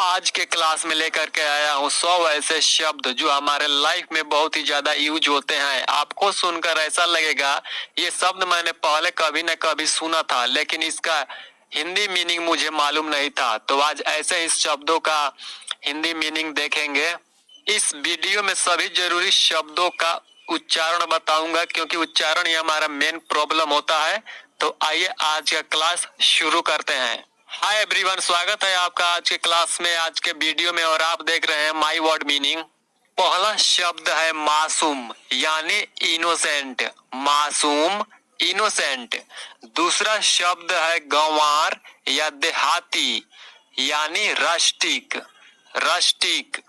आज के क्लास में लेकर के आया हूँ 100 ऐसे शब्द जो हमारे लाइफ में बहुत ही ज्यादा यूज होते हैं। आपको सुनकर ऐसा लगेगा ये शब्द मैंने पहले कभी न कभी सुना था, लेकिन इसका हिंदी मीनिंग मुझे मालूम नहीं था। तो आज ऐसे ही शब्दों का हिंदी मीनिंग देखेंगे। इस वीडियो में सभी जरूरी शब्दों का उच्चारण बताऊंगा, क्योंकि उच्चारण ही हमारा मेन प्रॉब्लम होता है। तो आइए आज का क्लास शुरू करते हैं। हाय एवरीवन, स्वागत है आपका आज के क्लास में, आज के वीडियो में, और आप देख रहे हैं माय वर्ड मीनिंग। पहला शब्द है मासूम यानी इनोसेंट, मासूम इनोसेंट। दूसरा शब्द है गंवार या देहाती यानी रस्टिक, रस्टिक।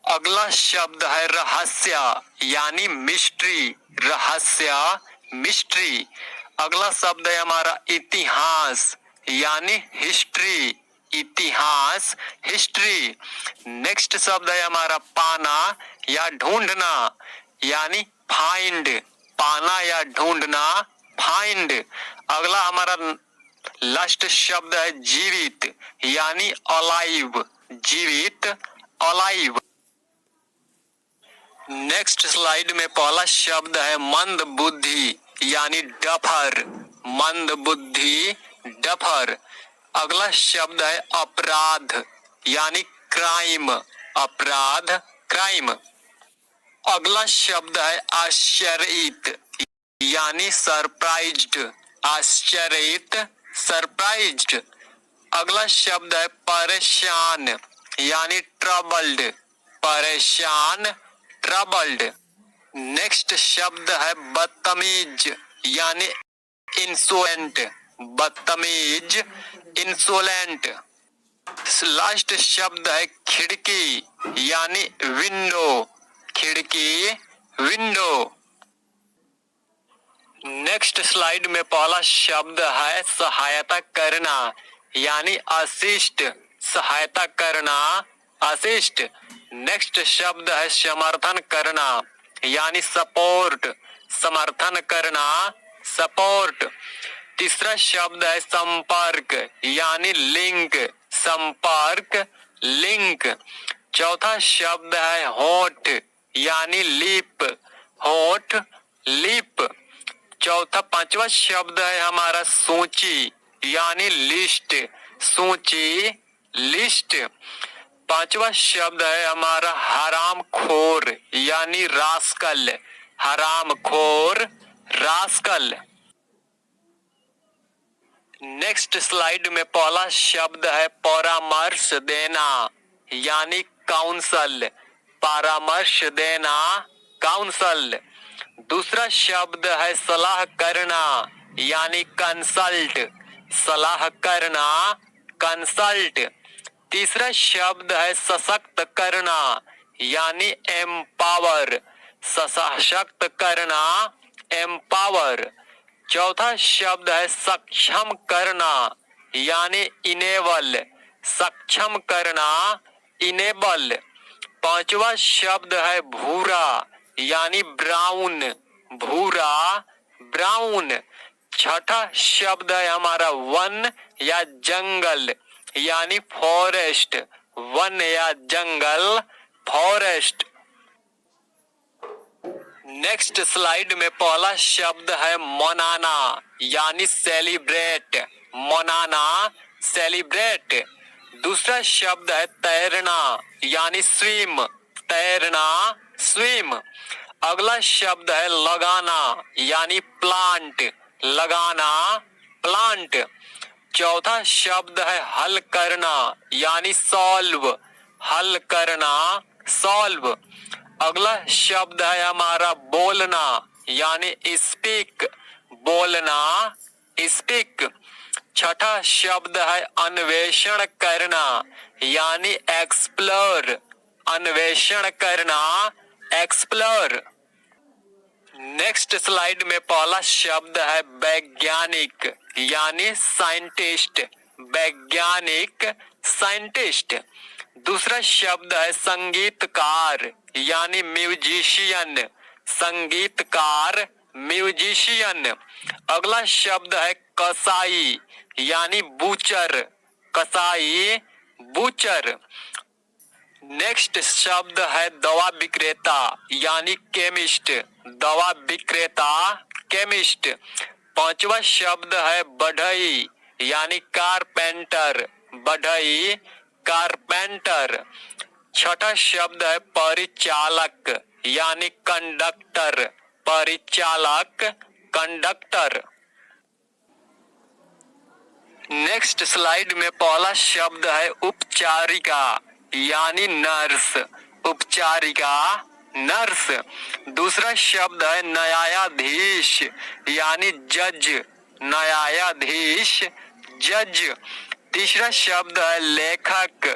अगला शब्द है रहस्य यानी मिस्ट्री, रहस्य मिस्ट्री। अगला शब्द है हमारा इतिहास यानी हिस्ट्री, इतिहास हिस्ट्री। नेक्स्ट शब्द है हमारा पाना या ढूंढना यानी फाइंड, पाना या ढूंढना फाइंड। अगला हमारा लास्ट शब्द है जीवित यानी अलाइव, जीवित अलाइव। नेक्स्ट स्लाइड में पहला शब्द है मंद बुद्धि यानी डफर, मंद बुद्धि डफर। अगला शब्द है अपराध यानी क्राइम, अपराध क्राइम। अगला शब्द है आश्चर्यित यानी सरप्राइज्ड, आश्चर्यित सरप्राइज्ड। अगला शब्द है परेशान यानी ट्रबल्ड, परेशान ट्रबल्ड। नेक्स्ट शब्द है बदतमीज यानी इंसोलेंट, बदतमीज इंसोलेंट। लास्ट शब्द है खिड़की यानी विंडो, खिड़की विंडो। नेक्स्ट स्लाइड में पहला शब्द है सहायता करना यानी असिस्ट, सहायता करना असिस्ट। नेक्स्ट शब्द है समर्थन करना यानी सपोर्ट, समर्थन करना सपोर्ट। तीसरा शब्द है संपर्क यानी लिंक, संपर्क लिंक। चौथा शब्द है होठ यानी लिप, होठ लिप। पांचवा शब्द है हमारा सूची यानी लिस्ट, सूची लिस्ट। पांचवा शब्द है हमारा हराम खोर यानी रास्कल, हराम खोर रास्कल। नेक्स्ट स्लाइड में पहला शब्द है परामर्श देना यानी काउंसल, परामर्श देना काउंसल। दूसरा शब्द है सलाह करना यानी कंसल्ट, सलाह करना कंसल्ट। तीसरा शब्द है सशक्त करना यानी एम्पावर, सशक्त करना एम्पावर। चौथा शब्द है सक्षम करना यानी इनेबल, सक्षम करना इनेबल। पांचवा शब्द है भूरा यानी ब्राउन, भूरा ब्राउन। छठा शब्द है हमारा वन या जंगल यानी फॉरेस्ट, वन या जंगल फॉरेस्ट। नेक्स्ट स्लाइड में पहला शब्द है मनाना यानी सेलिब्रेट, मनाना सेलिब्रेट। दूसरा शब्द है तैरना यानी स्विम, तैरना स्विम। अगला शब्द है लगाना यानी प्लांट, लगाना प्लांट। चौथा शब्द है हल करना यानी सॉल्व, हल करना सॉल्व। अगला शब्द है हमारा बोलना यानी स्पीक, बोलना स्पीक। छठा शब्द है अन्वेषण करना यानी एक्सप्लोर, अन्वेषण करना एक्सप्लोर। नेक्स्ट स्लाइड में पहला शब्द है वैज्ञानिक यानी साइंटिस्ट, वैज्ञानिक साइंटिस्ट। दूसरा शब्द है संगीतकार यानी म्यूजिशियन, संगीतकार म्यूजिशियन। अगला शब्द है कसाई यानी बूचर, कसाई बूचर। नेक्स्ट शब्द है दवा विक्रेता यानी केमिस्ट, दवा विक्रेता केमिस्ट। पांचवा शब्द है बढ़ई यानी कारपेंटर, बढ़ई कारपेंटर। छठा शब्द है परिचालक यानी कंडक्टर, परिचालक कंडक्टर। नेक्स्ट स्लाइड में पहला शब्द है उपचारिका यानी नर्स, उपचारिका नर्स। दूसरा शब्द है न्यायाधीश यानी जज, न्यायाधीश जज। तीसरा शब्द है लेखक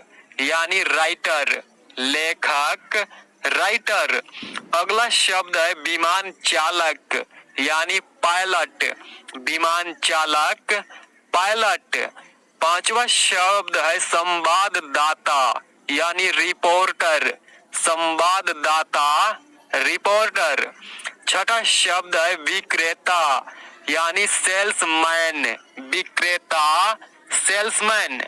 यानी राइटर, लेखक राइटर। अगला शब्द है विमान चालक यानी पायलट, विमान चालक पायलट। पांचवा शब्द है संवाददाता यानी रिपोर्टर, संवाददाता रिपोर्टर। छठा शब्द है विक्रेता यानी सेल्समैन, विक्रेता सेल्समैन।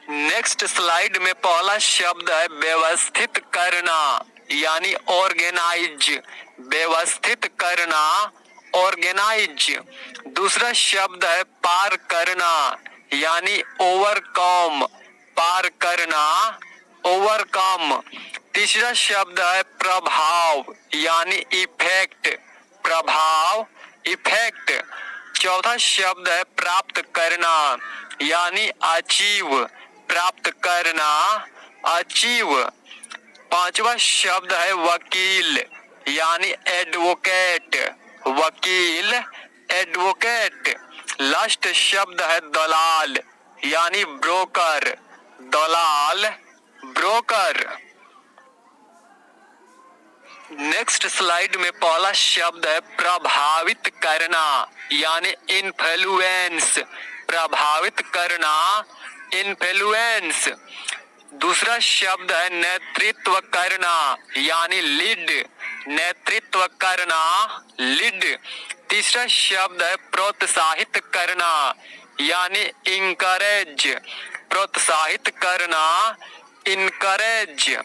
नेक्स्ट स्लाइड में पहला शब्द है व्यवस्थित करना यानी ऑर्गेनाइज, व्यवस्थित करना ऑर्गेनाइज। दूसरा शब्द है पार करना यानी ओवरकम, पार करना ओवरकम। तीसरा शब्द है प्रभाव यानी इफेक्ट, प्रभाव इफेक्ट। चौथा शब्द है प्राप्त करना यानी अचीव, प्राप्त करना अचीव। पांचवा शब्द है वकील यानी एडवोकेट, वकील एडवोकेट। लास्ट शब्द है दलाल यानी ब्रोकर, दलाल ब्रोकर। नेक्स्ट स्लाइड में पहला शब्द है प्रभावित करना यानी इन्फ्लुएंस, प्रभावित करना इन्फ्लुएंस। दूसरा शब्द है नेतृत्व करना यानी लीड, नेतृत्व करना लीड। तीसरा शब्द है प्रोत्साहित करना यानी इंकरेज, प्रोत्साहित करना इनकरेज।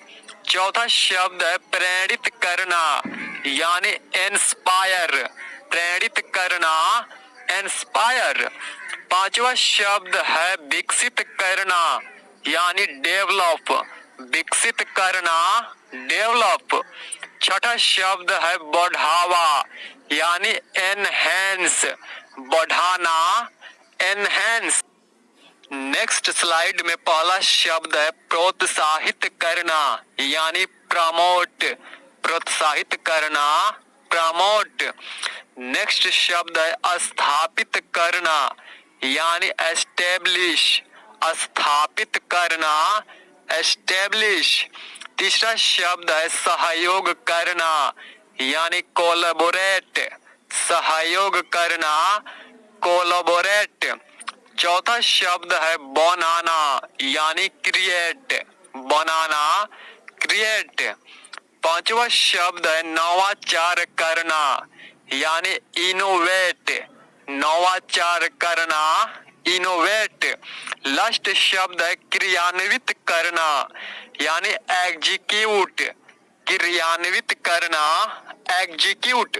चौथा शब्द है प्रेरित करना यानी इंस्पायर, प्रेरित करना इंस्पायर। पांचवा शब्द है विकसित करना यानी डेवलप, विकसित करना डेवलप। छठा शब्द है बढ़ावा यानी एनहेंस, बढ़ाना एनहेंस। नेक्स्ट स्लाइड में पहला शब्द है प्रोत्साहित करना यानी प्रमोट, प्रोत्साहित करना प्रमोट। नेक्स्ट शब्द है स्थापित करना यानी एस्टेब्लिश, स्थापित करना एस्टेब्लिश। तीसरा शब्द है सहयोग करना यानी कोलैबोरेट, सहयोग करना कोलैबोरेट। चौथा शब्द है बनाना यानी क्रिएट, बनाना क्रिएट। पांचवा शब्द है नवाचार करना यानी इनोवेट, नवाचार करना इनोवेट। लास्ट शब्द है क्रियान्वित करना यानी एग्जीक्यूट, क्रियान्वित करना एग्जीक्यूट।